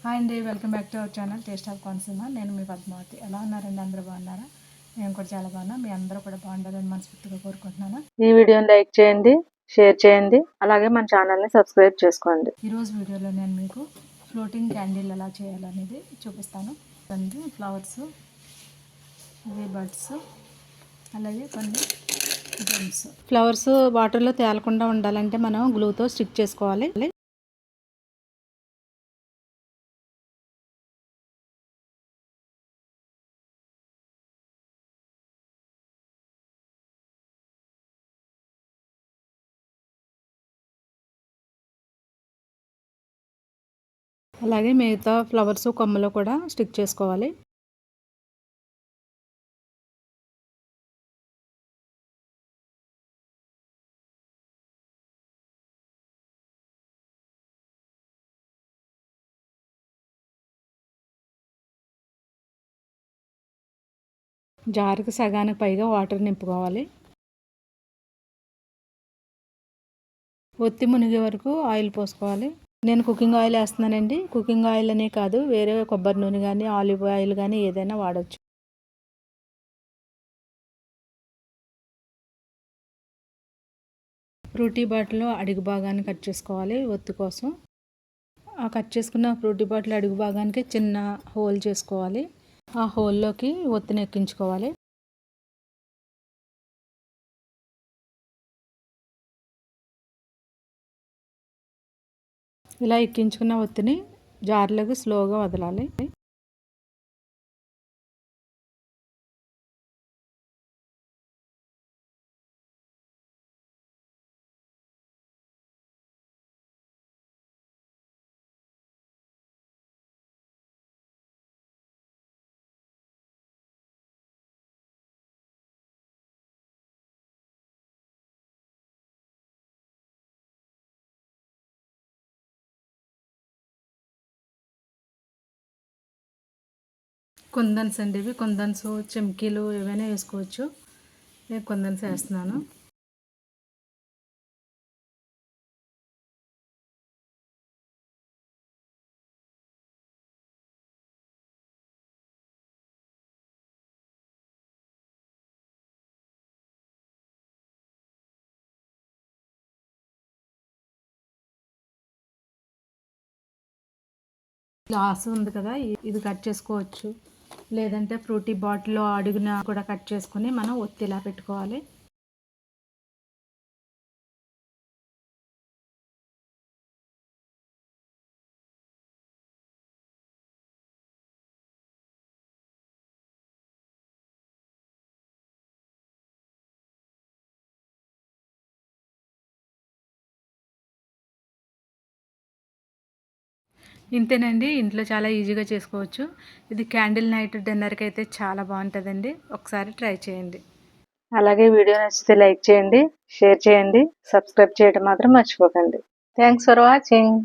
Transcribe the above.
Hi అండి, welcome back to our channel taste of consumer. నేను మీ పద్మావతి. ఎలా ఉన్నారండి? అందరూ బాగున్నారా? నేను కూడా చాలా బాగున్నా. మీ అందరూ కూడా బాగుండాలని మనస్ఫూర్తిగా కోరుకుంటున్నాను. ఈ వీడియోని లైక్ చేయండి, షేర్ చేయండి, అలాగే మన ఛానల్ని సబ్స్క్రైబ్ చేసుకోండి. ఈరోజు వీడియోలో నేను మీకు ఫ్లోటింగ్ క్యాండిల్ ఎలా చేయాలనేది చూపిస్తాను. కొన్ని ఫ్లవర్స్, ఇవి బడ్స్, అలాగే కొన్ని జెమ్స్. ఫ్లవర్స్ వాటర్లో తేలకుండా ఉండాలంటే మనం గ్లూతో స్టిక్ చేసుకోవాలి. అలాగే మిగతా ఫ్లవర్స్ కొమ్మలు కూడా స్టిక్ చేసుకోవాలి. జార్కి సగానికి పైగా వాటర్ నింపుకోవాలి. ఒత్తి మునిగే వరకు ఆయిల్ పోసుకోవాలి. నేను కుకింగ్ ఆయిల్ వేస్తున్నానండి. కుకింగ్ ఆయిల్ అనే కాదు, వేరే కొబ్బరి నూనె కానీ ఆలివ్ ఆయిల్ కానీ ఏదైనా వాడచ్చు. ఫ్రూటీ బాటిల్ అడుగు భాగాన్ని కట్ చేసుకోవాలి ఒత్తి కోసం. ఆ కట్ చేసుకున్న ఫ్రూటీ బాటిల్ అడుగు భాగానికి చిన్న హోల్ చేసుకోవాలి. ఆ హోల్లోకి ఒత్తిని ఎక్కించుకోవాలి. ఇలా ఎక్కించుకున్న ఒత్తిని జార్లోకి స్లోగా వదలాలి. కుందన్స్ అండి, ఇవి కుందన్స్, చెమ్కీలు ఏవైనా వేసుకోవచ్చు. నేను కుందన్స్ వేస్తున్నాను. గ్లాస్ ఉంది కదా, ఇది కట్ చేసుకోవచ్చు. లేదంటే ఫ్రూటీ బాటిల్ అడుగున కూడా కట్ చేసుకుని మనం ఒత్తి ఇలా పెట్టుకోవాలి. ఇంతేనండి, ఇంట్లో చాలా ఈజీగా చేసుకోవచ్చు. ఇది క్యాండిల్ నైట్ డిన్నర్కి అయితే చాలా బాగుంటుందండి. ఒకసారి ట్రై చేయండి. అలాగే వీడియో నచ్చితే లైక్ చేయండి, షేర్ చేయండి, సబ్స్క్రైబ్ చేయడం మాత్రం మర్చిపోకండి. Thanks for watching.